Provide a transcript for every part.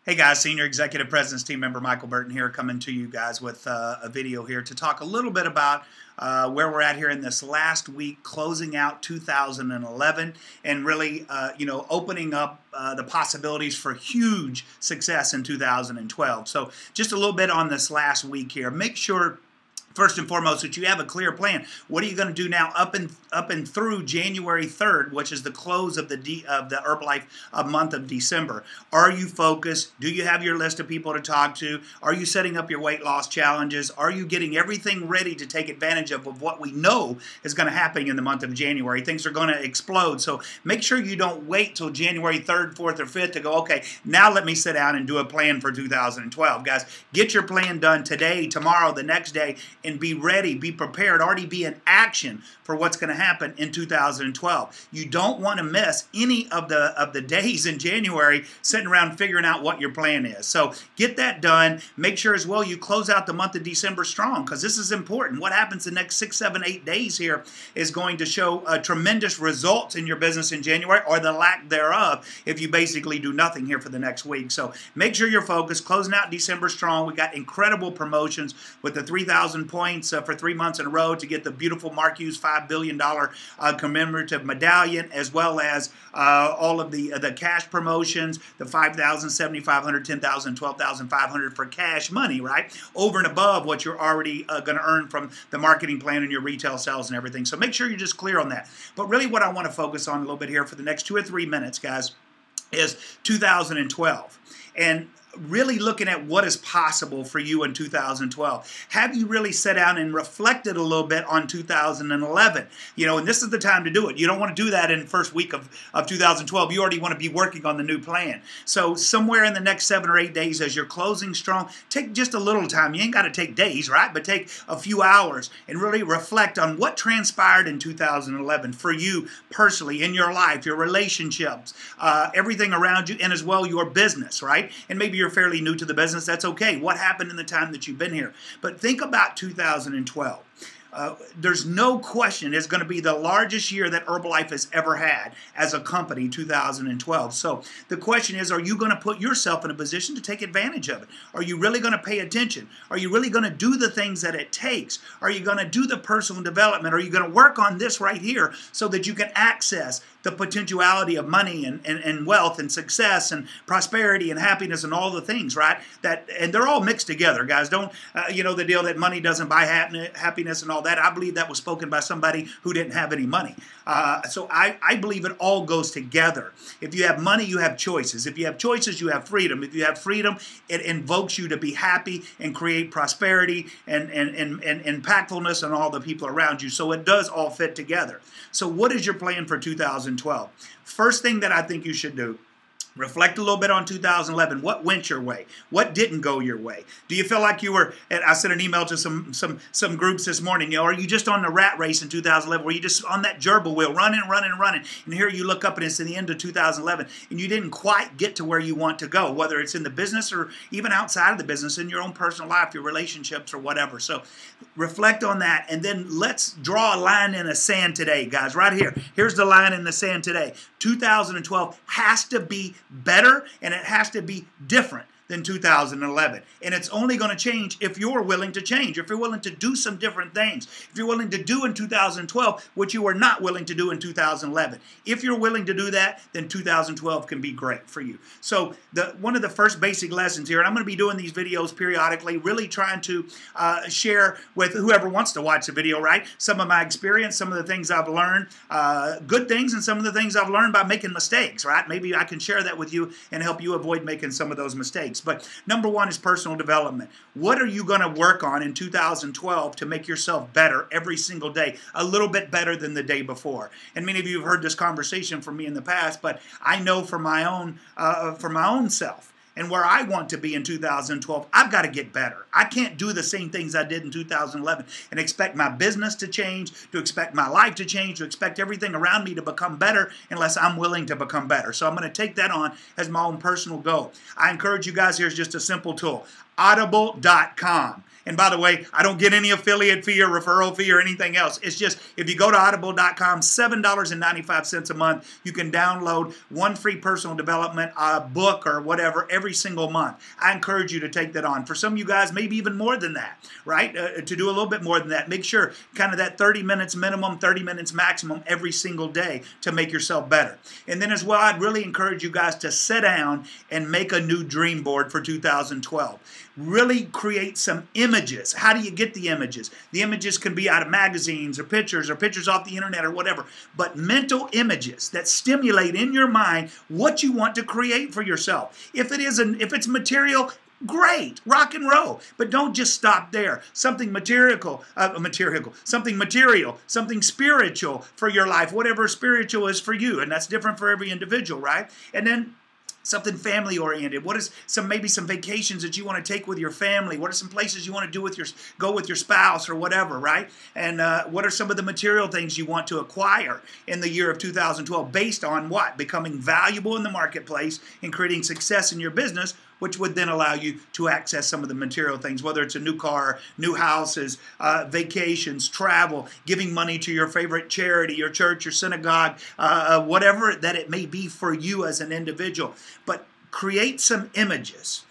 Hey guys, Senior Executive President's Team Member Michael Burton here, coming to you guys with a video here to talk a little bit about where we're at here in this last week, closing out 2011 and really, opening up the possibilities for huge success in 2012. So just a little bit on this last week here. Make sure, first and foremost, that you have a clear plan. What are you going to do now up and through January 3rd, which is the close of the Herbalife month of December? Are you focused? Do you have your list of people to talk to? Are you setting up your weight loss challenges? Are you getting everything ready to take advantage of what we know is going to happen in the month of January? Things are going to explode. So make sure you don't wait till January 3rd, 4th, or 5th to go, okay, now let me sit down and do a plan for 2012. Guys, get your plan done today, tomorrow, the next day, and be ready, be prepared, already be in action for what's going to happen in 2012. You don't want to miss any of the days in January sitting around figuring out what your plan is. So get that done. Make sure as well you close out the month of December strong, because this is important. What happens the next 6, 7, 8 days here is going to show tremendous results in your business in January, or the lack thereof, if you basically do nothing here for the next week. So make sure you're focused, closing out December strong. We got incredible promotions with the 3,000 points for 3 months in a row to get the beautiful Mark Hughes $5 billion commemorative medallion, as well as all of the cash promotions, the 5,000, 7,500, 10,000, 12,500 for cash money, right? Over and above what you're already going to earn from the marketing plan and your retail sales and everything. So make sure you're just clear on that. But really what I want to focus on a little bit here for the next 2 or 3 minutes, guys, is 2012. And really looking at what is possible for you in 2012. Have you really sat down and reflected a little bit on 2011? And this is the time to do it. You don't want to do that in the first week of 2012. You already want to be working on the new plan. So somewhere in the next 7 or 8 days, as you're closing strong, take just a little time. You ain't got to take days, right? But take a few hours and really reflect on what transpired in 2011 for you personally, in your life, your relationships, everything around you, and as well your business, right? And maybe you're fairly new to the business. That's okay. What happened in the time that you've been here? But think about 2012. There's no question it's going to be the largest year that Herbalife has ever had as a company, 2012. So the question is, are you going to put yourself in a position to take advantage of it? Are you really going to pay attention? Are you really going to do the things that it takes? Are you going to do the personal development? Are you going to work on this right here so that you can access the potentiality of money and wealth and success and prosperity and happiness and all the things, right? And they're all mixed together, guys. Don't, the deal that money doesn't buy happiness and all that. I believe that was spoken by somebody who didn't have any money. So I believe it all goes together. If you have money, you have choices. If you have choices, you have freedom. If you have freedom, it invokes you to be happy and create prosperity and impactfulness on all the people around you. So it does all fit together. So what is your plan for 2012? First thing that I think you should do, reflect a little bit on 2011. What went your way? What didn't go your way? Do you feel like you were, and I sent an email to some groups this morning, are you just on the rat race in 2011? Were you just on that gerbil wheel, running, and here you look up and it's in the end of 2011, and you didn't quite get to where you want to go, whether it's in the business or even outside of the business, in your own personal life, your relationships or whatever. So reflect on that, and then let's draw a line in the sand today, guys, right here. Here's the line in the sand today. 2012 has to be better, and it has to be different than 2011. And it's only going to change if you're willing to change, if you're willing to do some different things, if you're willing to do in 2012 what you were not willing to do in 2011. If you're willing to do that, then 2012 can be great for you. So one of the first basic lessons here, and I'm going to be doing these videos periodically, really trying to share with whoever wants to watch the video, right? Some of my experience, some of the things I've learned, good things, and some of the things I've learned by making mistakes, right? Maybe I can share that with you and help you avoid making some of those mistakes. But number one is personal development. What are you going to work on in 2012 to make yourself better every single day, a little bit better than the day before? And many of you have heard this conversation from me in the past, but I know for my own self and where I want to be in 2012, I've got to get better. I can't do the same things I did in 2011 and expect my business to change, to expect my life to change, to expect everything around me to become better unless I'm willing to become better. So I'm going to take that on as my own personal goal. I encourage you guys, here's just a simple tool. Audible.com. And by the way, I don't get any affiliate fee or referral fee or anything else. It's just, if you go to audible.com, $7.95 a month, you can download one free personal development book or whatever every single month. I encourage you to take that on. For some of you guys, maybe even more than that, right? To do a little bit more than that. Make sure kind of that 30 minutes minimum, 30 minutes maximum every single day to make yourself better. And then as well, I'd really encourage you guys to sit down and make a new dream board for 2012. Really create some images. How do you get the images? The images can be out of magazines or pictures off the internet or whatever, but mental images that stimulate in your mind what you want to create for yourself. If it's material, great, rock and roll, but don't just stop there. Something material, something spiritual for your life, whatever spiritual is for you, and that's different for every individual, right? And then something family oriented. What is maybe some vacations that you want to take with your family? What are some places you want to go with your spouse or whatever, right? And what are some of the material things you want to acquire in the year of 2012 based on what? Becoming valuable in the marketplace and creating success in your business, which would then allow you to access some of the material things, whether it's a new car, new houses, vacations, travel, giving money to your favorite charity, your church, your synagogue, whatever that it may be for you as an individual. But create some images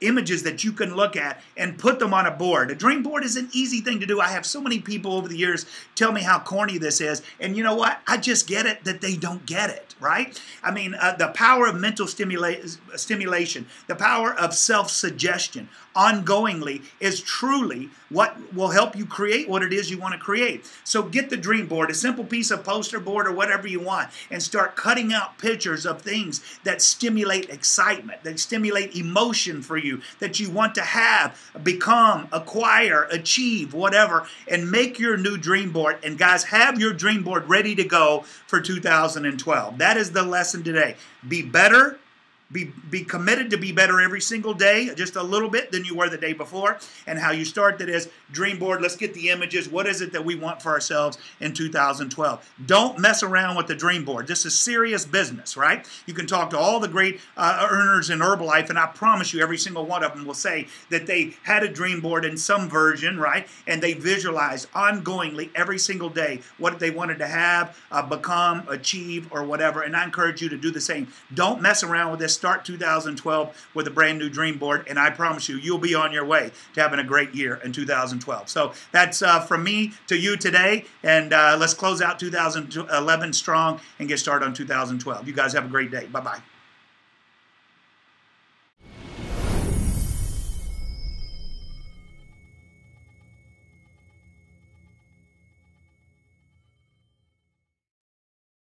that you can look at and put them on a board. A dream board is an easy thing to do. I have so many people over the years tell me how corny this is, and you know what? I just get it that they don't get it, right? I mean, the power of mental stimulation, the power of self-suggestion ongoingly is truly what will help you create what it is you want to create. So get the dream board, a simple piece of poster board or whatever you want, and start cutting out pictures of things that stimulate excitement, that stimulate emotion for you, that you want to have, become, acquire, achieve, whatever, and make your new dream board. And guys, have your dream board ready to go for 2012. That is the lesson today. Be better. Be committed to be better every single day, just a little bit than you were the day before. And how you start that is dream board. Let's get the images. What is it that we want for ourselves in 2012? Don't mess around with the dream board. This is serious business, right? You can talk to all the great earners in Herbalife, and I promise you every single one of them will say that they had a dream board in some version, right? And they visualized ongoingly every single day what they wanted to have, become, achieve, or whatever. And I encourage you to do the same. Don't mess around with this. Start 2012 with a brand new dream board, and I promise you, you'll be on your way to having a great year in 2012. So that's from me to you today, and let's close out 2011 strong and get started on 2012. You guys have a great day. Bye-bye.